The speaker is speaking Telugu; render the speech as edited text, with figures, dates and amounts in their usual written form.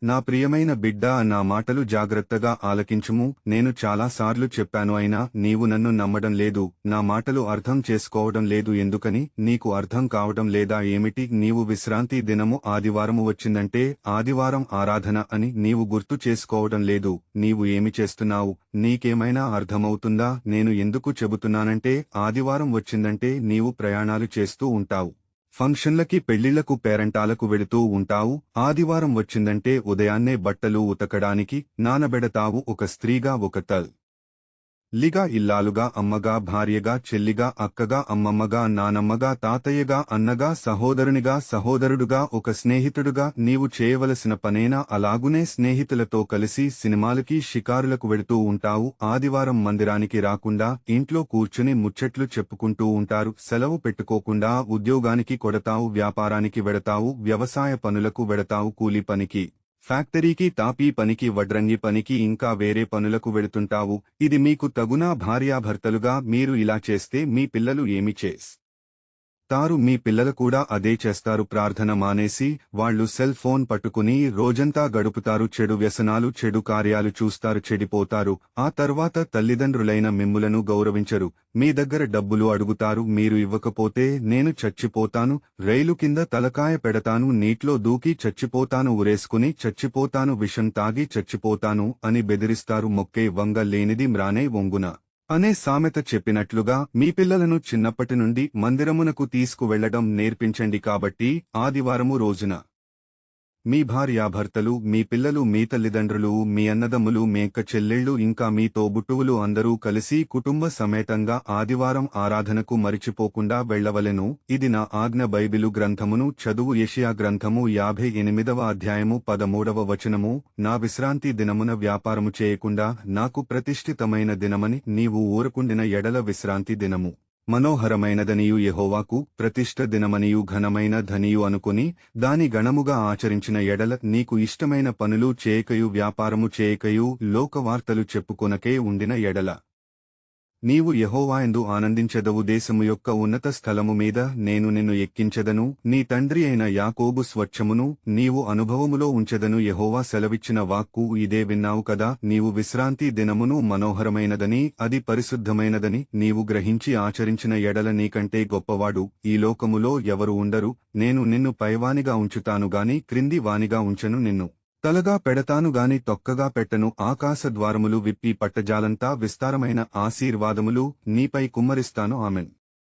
నా ప్రియమైన బిడ్డా, నా మాటలు జాగ్రత్తగా ఆలకించుము. నేను చాలాసార్లు చెప్పాను, అయినా నీవు నన్ను నమ్మడం లేదు, నా మాటలు అర్థం చేసుకోవడం లేదు. ఎందుకని? నీకు అర్థం కావడం లేదా ఏమిటి? నీవు విశ్రాంతి దినము ఆదివారము వచ్చిందంటే ఆదివారం ఆరాధన అని నీవు గుర్తు చేసుకోవడం లేదు. నీవు ఏమి చేస్తున్నావు? నీకేమైనా అర్థమవుతుందా? నేను ఎందుకు చెబుతున్నానంటే ఆదివారం వచ్చిందంటే నీవు ప్రయాణాలు చేస్తూ ఉంటావు, ఫంక్షన్లకి పెళ్లిళ్లకు పేరంటాలకు వెళుతూ ఉంటావు. ఆదివారం వచ్చిందంటే ఉదయాన్నే బట్టలు ఉతకడానికి నానబెడతావు. ఒక స్త్రీగా, ఒక తల్లిగా, ఇల్లాలుగా, అమ్మగా, భార్యగా, చెల్లిగా, అక్కగా, అమ్మమ్మగా, నానమ్మగా, తాతయ్యగా, అన్నగా, సహోదరునిగా, సహోదరుడుగా, ఒక స్నేహితుడుగా నీవు చేయవలసిన పనేనా? అలాగునే స్నేహితులతో కలిసి సినిమాలకి, షికారులకు వెళుతూ ఉంటావు. ఆదివారం మందిరానికి రాకుండా ఇంట్లో కూర్చుని ముచ్చట్లు చెప్పుకుంటూ ఉంటారు. సెలవు పెట్టుకోకుండా ఉద్యోగానికి కొడతావు, వ్యాపారానికి వెడతావు, వ్యవసాయ పనులకు వెడతావు, కూలి పనికి, ఫ్యాక్టరీకి, తాపీ పనికి, వడ్రంగి పనికి, ఇంకా వేరే పనులకు వెళుతుంటావు. ఇది మీకు తగునా? భార్యాభర్తలుగా మీరు ఇలా చేస్తే మీ పిల్లలు ఏమి చేస్తారు? మీ పిల్లలు కూడా అదే చేస్తారు. ప్రార్థన మానేసి వాళ్లు సెల్ ఫోన్ పట్టుకుని రోజంతా గడుపుతారు. చెడు వ్యసనాలు, చెడు కార్యాలు చూస్తారు, చెడిపోతారు. ఆ తర్వాత తల్లిదండ్రులైన మిమ్ములను గౌరవించరు. మీ దగ్గర డబ్బులు అడుగుతారు. మీరు ఇవ్వకపోతే నేను చచ్చిపోతాను, రైలు కింద తలకాయ పెడతాను, నీట్లో దూకి చచ్చిపోతాను, ఉరేసుకుని చచ్చిపోతాను, విషం తాగి చచ్చిపోతాను అని బెదిరిస్తారు. మొక్కే వంగ లేనిది మ్రానే వంగున అనే సామెత చెప్పినట్లుగా మీ పిల్లలను చిన్నప్పటి నుండి మందిరమునకు తీసుకువెళ్లడం నేర్పించండి. కాబట్టి ఆదివారము రోజున మీ భార్యాభర్తలు, మీ పిల్లలు, మీ తల్లిదండ్రులు, మీ అన్నదమ్ములు, మీ అక్క చెల్లెళ్ళు, ఇంకా మీ తోబుట్టువులు అందరూ కలిసి కుటుంబ సమేతంగా ఆదివారం ఆరాధనకు మరిచిపోకుండా వెళ్లవలెను. ఇది నా ఆజ్ఞ. బైబిలు గ్రంథమును చదువు. యెషయా గ్రంథము 58వ అధ్యాయము 13వ వచనము. నా విశ్రాంతి దినమున వ్యాపారము చేయకుండా నాకు ప్రతిష్ఠితమైన దినమని నీవు ఊరకుండిన ఎడల విశ్రాంతి దినము మనోహరమైనదనియు, యెహోవాకు ప్రతిష్ఠ దినమనియు, ఘనమైన ధనియు అనుకుని దాని గణముగా ఆచరించిన ఎడల నీకు ఇష్టమైన పనులు చేయకయు, వ్యాపారము చేయకయు, లోకవార్తలు చెప్పుకొనకే ఉండిన ఎడల నీవు యెహోవాయందు ఆనందించెదవు. దేశము యొక్క ఉన్నత స్థలము మీద నేను నిన్ను ఎక్కించెదను, నీ తండ్రి అయిన యాకోబు స్వచ్ఛమును నీవు అనుభవములో ఉంచెదను. యెహోవా సెలవిచ్చిన వాక్కు ఇదే. విన్నావు కదా? నీవు విశ్రాంతి దినమును మనోహరమైనదని, అది పరిశుద్ధమైనదని నీవు గ్రహించి ఆచరించిన ఎడల నీకంటే గొప్పవాడు ఈ లోకములో ఎవరు ఉండరు. నేను నిన్ను పైవానిగా ఉంచుతాను గాని క్రింది వానిగా ఉంచెను, నిన్ను తలగా పెడతాను గాని తొక్కగా పెట్టను. ఆకాశ ద్వారములు విప్పి పట్టజాలంతా విస్తారమైన ఆశీర్వాదములు నీపై కుమ్మరిస్తాను. ఆమెన్.